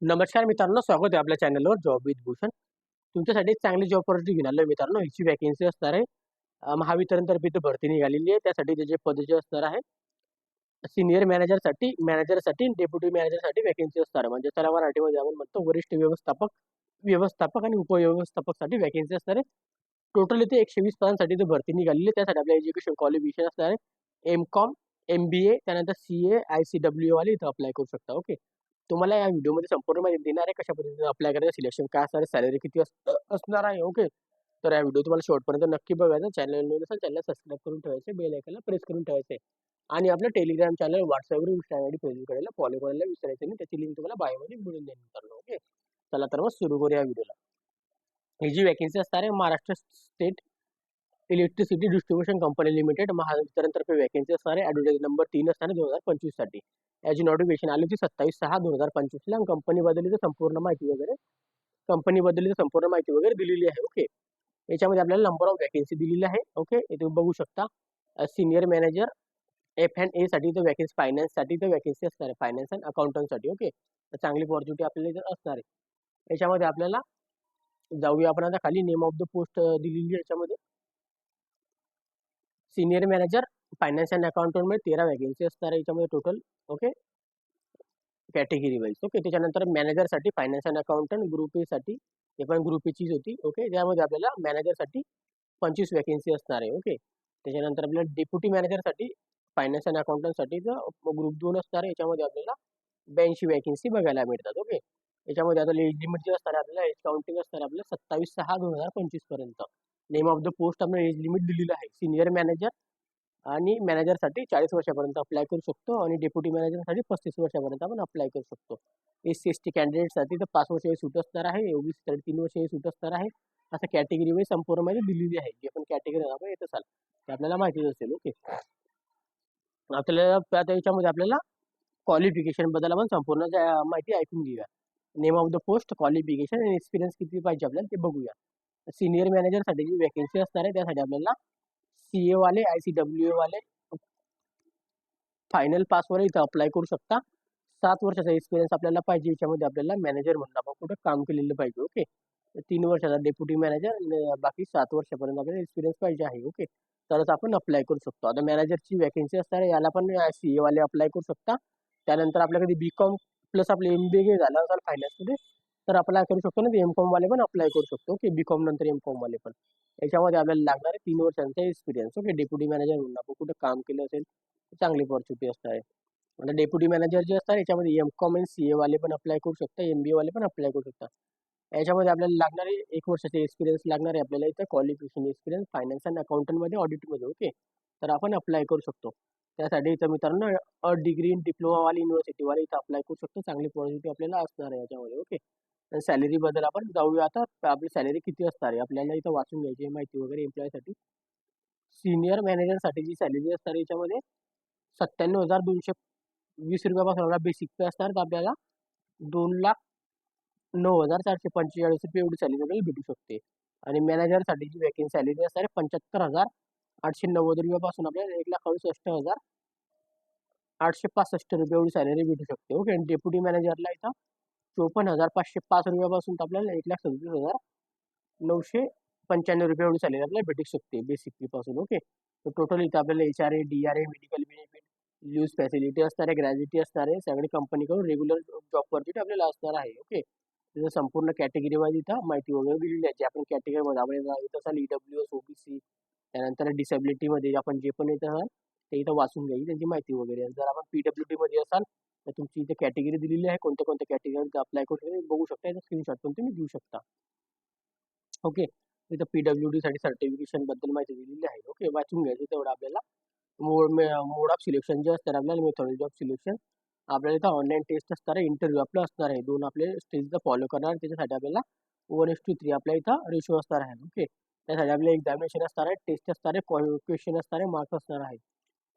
नमस्कार मित्रांनो, स्वागत आहे आपल्या चॅनलवर जॉब विथ भूषण. तुमच्यासाठी एक चांगली जॉब ऑपॉर्च्युनिटी घेऊन आलोय मित्रांनो. हिची वॅकन्सी असणार आहे महावितरणतर्फे इथं भरती निघालेली आहे. त्यासाठी त्याचे पद जे असणार आहे सीनियर मॅनेजरसाठी डेप्युटी मॅनेजरसाठी वॅकन्सी असणार आहे. म्हणजे त्याला मराठीमध्ये आपण म्हणतो वरिष्ठ व्यवस्थापक व्यवस्थापक आणि उपव्यवस्थापकसाठी वॅकन्सी असणार आहे. टोटल इथे 120 पदांसाठी इथे भरती निघालेली आहे. त्यासाठी आपल्या एज्युकेशन क्वालिफिकेशन असणार आहे एम.कॉम, MBA, त्यानंतर CA, ICWA वाले इथं अप्लाय करू शकता. ओके. तुम्हाला या व्हिडिओमध्ये संपूर्ण माहिती देणार आहे कशा पद्धतीने अप्लाय करायचं, सिलेक्शन काय असणार आहे, सॅलरी किती असणार आहे. ओके. तर या व्हिडिओ तुम्हाला शेवटपर्यंत नक्की बघायचा. चॅनल नवीन असेल चॅनल सबस्क्राईब करून ठेवायचे, बेल आयकॉनला प्रेस करून ठेवायचे आणि आपलं टेलिग्राम चॅनल, व्हॉट्सअपवर, इंस्टाग्राम आणि फेसबुक करायला फॉलो करायला विसरायचं नाही. त्याची लिंक तुम्हाला बायोमध्ये मिळून जाईल मित्रांनो. ओके. चला तर मग सुरू करूया व्हिडिओला. ही जी वॅकन्सी असणार आहे Maharashtra state electricity distribution company limited महावितरणतर्फे वॅकन्सी असणार आहे. ॲडव्हर्टाइज नंबर 3 असणार आहे 2025 साठी. याची नोटिफिकेशन आली होती 27/6/2025 ला. कंपनीबद्दल संपूर्ण माहिती वगैरे दिलेली आहे. ओके. याच्यामध्ये आपल्याला नंबर ऑफ वॅकन्सी दिलेली आहे. ओके. इथे बघू शकता सिनियर मॅनेजर F&A साठी इथं वॅकन्सी, फायनान्ससाठी इथं वॅकन्सी असणार आहे, फायनान्स अँड अकाउंटंटसाठी. ओके. तर चांगली अपॉर्च्युनिटी आपल्याला इथं असणार आहे. याच्यामध्ये आपल्याला जाऊया आपण आता खाली. नेम ऑफ द पोस्ट दिलेली आहे याच्यामध्ये. Senior manager finance and accountant मध्ये 13 वॅकन्सी असणार आहे याच्यामध्ये total. Okay. Category wise. Okay. त्याच्यानंतर मॅनेजरसाठी finance and accountant group A साठी, हे पण ग्रुप एचीच होती. ओके. त्यामध्ये आपल्याला मॅनेजरसाठी 25 वॅकन्सी असणार आहे. ओके. त्याच्यानंतर आपल्याला डेप्युटी मॅनेजरसाठी फायनान्स अँड अकाउंटंटसाठी ग्रुप 2 असणार आहे. याच्यामध्ये आपल्याला 82 वॅकन्सी बघायला मिळतात. ओके. याच्यामध्ये आता एज लिमिट जे असणार आहे आपल्याला, एज काउंटिंग असणार आहे आपल्याला 27/6/2025 पर्यंत. नेम ऑफ द पोस्ट आपल्याला एज लिमिट दिलेलं आहे. सिनियर मॅनेजर आणि मॅनेजरसाठी 40 वर्षापर्यंत अप्लाय करू शकतो आणि डेप्युटी मॅनेजरसाठी 35 वर्षापर्यंत आपण अप्लाय करू शकतो. SC/ST कॅन्डिडेटसाठी तर 5 वर्षाची सूट असणार आहे. OBC 3 वर्षाची सूट असणार आहे. असं कॅटेगरी वाईज संपूर्ण माहिती दिलेली आहे. जी पण कॅटेगरी आपण येत असाल ते आपल्याला माहितीच असेल. ओके. आपल्याला आता याच्यामध्ये आपल्याला क्वालिफिकेशन बद्दल आपण संपूर्ण माहिती ऐकून घेऊया. Name of the post, qualification आणि एक्सपिरियन्स किती पाहिजे आपल्याला ते बघूया. सिनियर मॅनेजरसाठी जी वॅकन्सी असणार आहे त्यासाठी आपल्याला CA वाले, ICWA वाले फायनल पासवर इथं अप्लाय करू शकता. 7 वर्षाचा एक्सपिरियन्स आपल्याला पाहिजे. याच्यामध्ये आपल्याला मॅनेजर म्हणून आपण कुठं काम केलेलं पाहिजे. ओके. 3 वर्षाचा डेप्युटी मॅनेजर, बाकी 7 वर्षापर्यंत आपल्याला एक्सपिरियन्स पाहिजे आहे. ओके. तरच आपण अप्लाय करू शकतो. आता मॅनेजरची वॅकन्सी असणार आहे, याला पण CA वाले अप्लाय करू शकता. त्यानंतर आपल्याकडे BCom प्लस आपले MBA झालं असेल फायनान्समध्ये तर अप्लाय करू शकतो ना. M.Com वाले पण अप्लाय करू शकतो. ओके. BCom नंतर M.Com वाले पण. याच्यामध्ये आपल्याला लागणार आहे 3 वर्षांचा एक्सपिरियन्स. ओके. डेप्युटी मॅनेजर म्हणून आपण कुठं काम केलं असेल चांगली अपॉर्च्युनिटी असणार आहे. म्हणजे डेप्युटी मॅनेजर जे असतात याच्यामध्ये M.Com आणि CA वाले पण अप्लाय करू शकता, MBA वाले पण अप्लाय करू शकता. याच्यामध्ये आपल्याला लागणारे 1 वर्षाचे एक्सपिरियन्स लागणार आहे आपल्याला इथं, क्वालिफिकेशन एक्सपिरियन्स फायनान्स अँड अकाउंटंटमध्ये, ऑडिटमध्ये. ओके. तर आपण अप्लाय करू शकतो. त्यासाठी इथं मित्रांनो डिग्री इन डिप्लोमा वाली युनिव्हर्सिटी वाले इथं अप्लाय करू शकतो. चांगली अपॉर्च्युनिटी आपल्याला असणार आहे याच्यामध्ये. ओके. सॅलरी बद्दल आपण जाऊया आता. आपली सॅलरी किती असणार आहे आपल्याला इथं वाचून घ्यायची माहिती वगैरे एम्प्लॉयसाठी. सीनियर मॅनेजरसाठी जी सॅलरी असणार आहे याच्यामध्ये 97,220 रुपयापासून आपला बेसिक पे असणार तर आपल्याला 2,09,445 रुपये एवढी सॅलरी आपल्याला भेटू शकते. आणि मॅनेजरसाठी जी वॅकन्सी सॅलरी असणार आहे 75,890 रुपयापासून आपल्याला 1,68,865 रुपये एवढी सॅलरी भेटू शकते. ओके. आणि डेप्युटी मॅनेजरला इथं 54,505 रुपयापासून आपल्याला 1,37,995 रुपये एवढी सॅलरी आपल्याला भेटू शकते बेसिक फी पासून. ओके. तर टोटल इथं आपल्याला HRA, DRA, medical benefit, use facility असणार आहे, ग्रॅज्युटी असणार आहे, सगळी कंपनीकडून रेग्युलर जॉब ऑपॉर्च्युनिटी आपल्याला असणार आहे. ओके. त्याचं संपूर्ण कॅटेगरी वाईज इथं माहिती वगैरे दिलेली आहे. जे आपण कॅटेगरीमध्ये आपण येत असाल EWS, OBC, त्यानंतर डिसेबिलिटीमध्ये आपण जे पण येत असाल ते इथं वाचून घ्यायची त्यांची माहिती वगैरे. जर आपण PWD मध्ये असाल तर तुमची इथे कॅटेगरी दिलेली आहे, कोणत्या कोणत्या कॅटेगरीमध्ये अप्लाय करू शकता बघू शकता. याचा स्क्रीनशॉट पण तुम्ही घेऊ शकता. ओके. इथं PWD साठी सर्टिफिकेशन बद्दल माहिती दिलेली आहे. ओके. वाचून घ्यायचं तेवढं आपल्याला. मोड ऑफ सिलेक्शन जे असतात आपल्याला, मेथॉडॉलॉजी ऑफ सिलेक्शन आपल्याला इथं ऑनलाईन टेस्ट असणार आहे, इंटरव्ह्यू आपलं असणार आहे. 2 आपले स्टेजचं फॉलो करणार. त्याच्यासाठी आपल्याला 1:3 आपल्या इथं रेशो असणार आहे. ओके. त्यासाठी आपले एक्झामिनेशन असणार आहे, टेस्ट असणार आहे, क्वेश्चन असणार आहे, मार्क्स असणार आहे.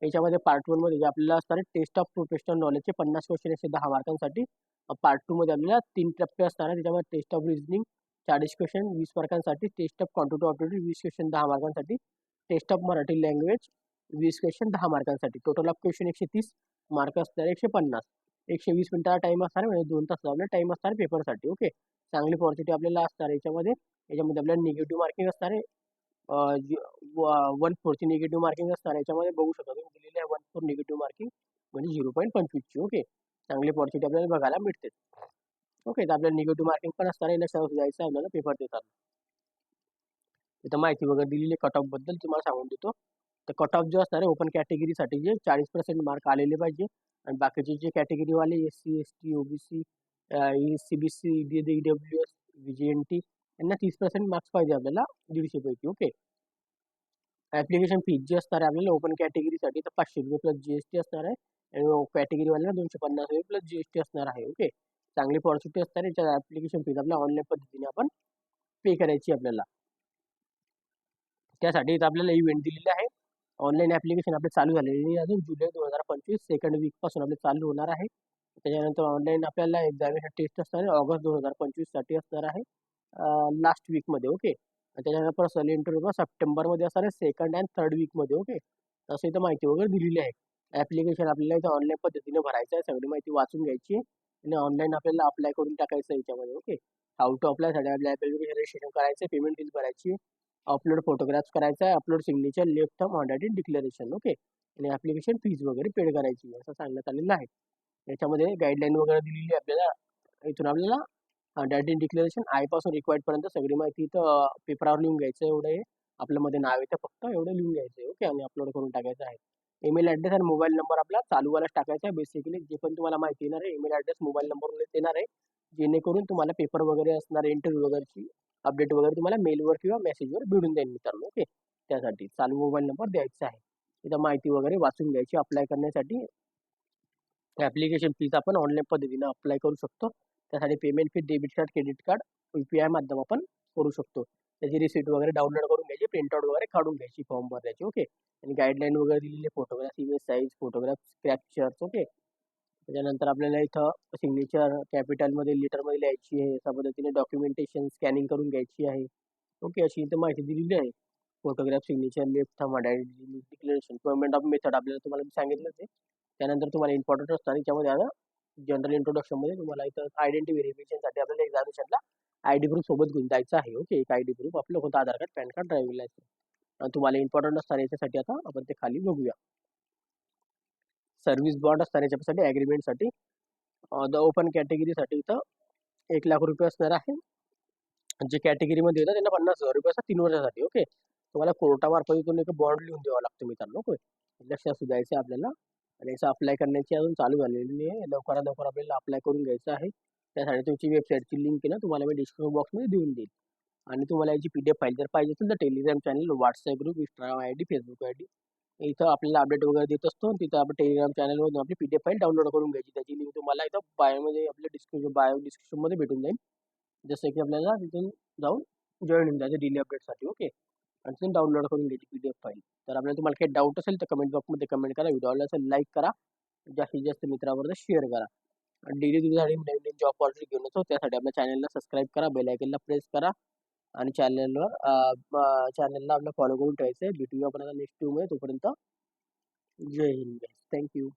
याच्यामध्ये पार्ट 1 मध्ये जे आपल्याला असणार आहे टेस्ट ऑफ प्रोफेशनल नॉलेजचे 50 क्वेश्चन असे 10 मार्कांसाठी. पार्ट 2 मध्ये आपल्याला 3 टप्पे असणार आहे. त्याच्यामध्ये टेस्ट ऑफ रिझनिंग 40 क्वेश्चन 20 मार्कांसाठी, test of quantity aptitude 20 question 10 मार्कांसाठी, test of Marathi language 20 question 10 मार्कांसाठी. टोटल ऑफ क्वेश्चन 130, मार्क असणार 150. 120 मिनिटाचा टाइम असणार आहे, म्हणजे 2 तास आपला टाइम असणार पेपरसाठी. ओके. चांगली पॉझिटिव्ह आपल्याला असणार याच्यामध्ये. याच्यामध्ये आपल्याला निगेटिव्ह मार्किंग असणार आहे. 1/4 ची निगेटिव्ह मार्किंग असणार आहे. याच्यामध्ये बघू शकता तुम्ही दिलेली आहे 1/4 निगेटिव्ह मार्किंग म्हणजे 0.25 ची. ओके. चांगली पॉझिटिव्ह आपल्याला बघायला मिळते. ओके. तर आपल्याला निगेटिव्ह मार्किंग पण असणार आहे, लक्षात द्यायचं आहे आपल्याला पेपर देताना. तिथं माहिती वगैरे दिलेली कट ऑफ बद्दल तुम्हाला सांगून देतो. तर कट ऑफ जो असणार आहे ओपन कॅटेगरीसाठी जे 40% मार्क आलेले पाहिजे आणि बाकीचे जे कॅटेगरीवाले एस-सी, एस-टी, ओ-बी-सी, सी-बी-सी, ईडब्ल्यू-एस, व्ही-जी-एन-टी यांना 30% मार्क्स पाहिजे आपल्याला 150 पैकी. ओके. ऍप्लिकेशन फीज जी असणार आहे आपल्याला ओपन कॅटेगरीसाठी तर ₹500 प्लस जी-एस-टी असणार आहे आणि कॅटेगरीवाल्याला ₹250 प्लस जी-एस-टी असणार आहे. ओके. चांगली पॉझिटिव्ह असणार आहे. याच्या ऍप्लिकेशन फीज आपल्या ऑनलाईन पद्धतीने आपण पे करायची आपल्याला. त्यासाठी इथं आपल्याला इव्हेंट दिलेले आहे. ऑनलाईन ऍप्लिकेशन आपले चालू झालेली नाही अजून. जुलै 2025 सेकंड वीक पासून आपले चालू होणार आहे. त्याच्यानंतर ऑनलाईन आपल्याला एक्झामिनेशन टेस्ट असणार आहे ऑगस्ट 2025 साठी असणार आहे लास्ट वीकमध्ये. ओके. आणि त्याच्यानंतर पर्सनल इंटरव्ह्यू सप्टेंबरमध्ये असणार आहे सेकंड अँड थर्ड वीकमध्ये. ओके. तसं इथं माहिती वगैरे दिलेली आहे. ऍप्लिकेशन आपल्याला इथं ऑनलाईन पद्धतीने भरायचं आहे. सगळी माहिती वाचून घ्यायची आहे आणि ऑनलाईन आपल्याला अप्लाय करून टाकायचं आहे याच्यामध्ये. ओके. हाऊ टू अप्लाय साठी आपल्या ऍप्लिकेशन रजिस्ट्रेशन करायचं, पेमेंट फीस भरायची, अपलोड फोटोग्राफ्स करायचा आहे, upload signature, left thumb, hand declaration. Okay. आणि ऍप्लिकेशन फीस वगैरे पेड करायची असं सांगण्यात आलेलं आहे. याच्यामध्ये गाईडलाईन वगैरे दिलेली आहे आपल्याला. इथून आपल्याला हँड डिक्लेरेशन आयपासून रिक्वायर्ड पर्यंत सगळी माहिती इथं पेपरावर लिहून घ्यायचं आहे. एवढं आहे आपल्यामध्ये नाव येतं फक्त एवढं लिहून घ्यायचं आहे. ओके. आणि अपलोड करून टाकायचं आहे. ईमेल ऍड्रेस आणि मोबाईल नंबर आपला चालूवालाच टाकायचा आहे. बेसिकली जे पण तुम्हाला माहिती येणार आहे ईमेल ऍड्रेस मोबाईल नंबरवर येणार आहे, जेणेकरून तुम्हाला पेपर वगैरे असणार इंटरव्ह्यू वगैरेची अपडेट वगैरे तुम्हाला मेलवर किंवा मेसेजवर भेटून जाईल मित्रांनो. ओके. त्यासाठी चालू मोबाईल नंबर द्यायचा आहे. इथं माहिती वगैरे वाचून घ्यायची अप्लाय करण्यासाठी. ऍप्लिकेशन फीस आपण ऑनलाईन पद्धतीने अप्लाय करू शकतो. त्यासाठी payment fee debit card, credit card, UPI माध्यम आपण करू शकतो. त्याची रिसिट वगैरे डाउनलोड करून घ्यायची, प्रिंटआउट वगैरे काढून घ्यायची फॉर्म भरण्याची. ओके. आणि गाईडलाईन वगैरे दिलेली photograph, image size, photograph, captures. Okay. त्याच्यानंतर आपल्याला इथं सिग्नेचर कॅपिटलमध्ये लिटरमध्ये लिहायची आहे. अशा पद्धतीने डॉक्युमेंटेशन स्कॅनिंग करून घ्यायची आहे. ओके. अशी इथं माहिती दिलेली आहे. Photograph, signature, left thumb, declaration, payment of method आपल्याला तुम्हाला मी सांगितलं ते. त्यानंतर तुम्हाला इम्पॉर्टंट असतं आणि त्याच्यामध्ये आता जनरल इंट्रोडक्शनमध्ये तुम्हाला इथं आयडेंटिटी व्हेरिफिकेशनसाठी आपल्याला एक्झामिनेशनला आयडी प्रूफ सोबत घेऊन जायचं आहे. ओके. एक आयडी प्रूफ आपलं होतं Aadhaar card, PAN card, driving licence. आणि तुम्हाला इम्पॉर्टंट असणार याच्यासाठी आता आपण ते खाली बघूया. सर्व्हिस बॉन्ड असणार याच्यासाठी ॲग्रीमेंटसाठी द ओपन कॅटेगरीसाठी इथं ₹1,00,000 असणार आहे. जे कॅटेगरीमध्ये येतात त्यांना ₹50,000 असतात 3 वर्षासाठी. ओके. तुम्हाला कोर्टामार्फत इथून एक बॉन्ड लिहून द्यावा लागतो मित्रांनो. ओके. लक्षात द्यायचं आहे आपल्याला. आणि याचं अप्लाय करण्याची अजून चालू झालेली नाही आहे. लवकरात लवकर आपल्याला अप्लाय करून घ्यायचं आहे. त्यासाठी तुमची वेबसाईटची लिंक आहे ना तुम्हाला मी डिस्क्रिप्शन बॉक्समध्ये देऊन देईल. आणि तुम्हाला याची PDF फाईल जर पाहिजे असेल तर Telegram channel, WhatsApp group, Instagram ID, Facebook ID इथं आपल्याला अपडेट वगैरे देत असतो. तिथं आपण टेलिग्राम चॅनलवरून आपली PDF फाईल डाउनलोड करून घ्यायची. त्याची लिंक तुम्हाला इथं बायोमध्ये आपल्या डिस्क्रिप्शनमध्ये भेटून जाईल. जसं की आपल्याला तिथून जाऊन जॉईन होऊन जायचं डेली अपडेटसाठी. ओके. आणि तिथून डाउनलोड करून घ्यायची PDF फाईल. तर आपल्याला तुम्हाला काही डाऊट असेल तर कमेंट बॉक्समध्ये कमेंट करा. व्हिडिओ आवडला असेल लाईक करा. जास्तीत जास्त मित्राबरोबर शेअर करा. आणि डेली तुमच्यासाठी नवीन जॉब ऑपॉर्च्युनिटी घेऊन येतो. त्यासाठी आपल्या चॅनलला सबस्क्राईब करा, बेल आयकनला प्रेस करा आणि चॅनलला आपलं फॉलो करून ठेवायचं आहे. भेटूया आपण आता नेक्स्ट व्हिडिओमध्ये. तोपर्यंत जय हिंद. थँक्यू.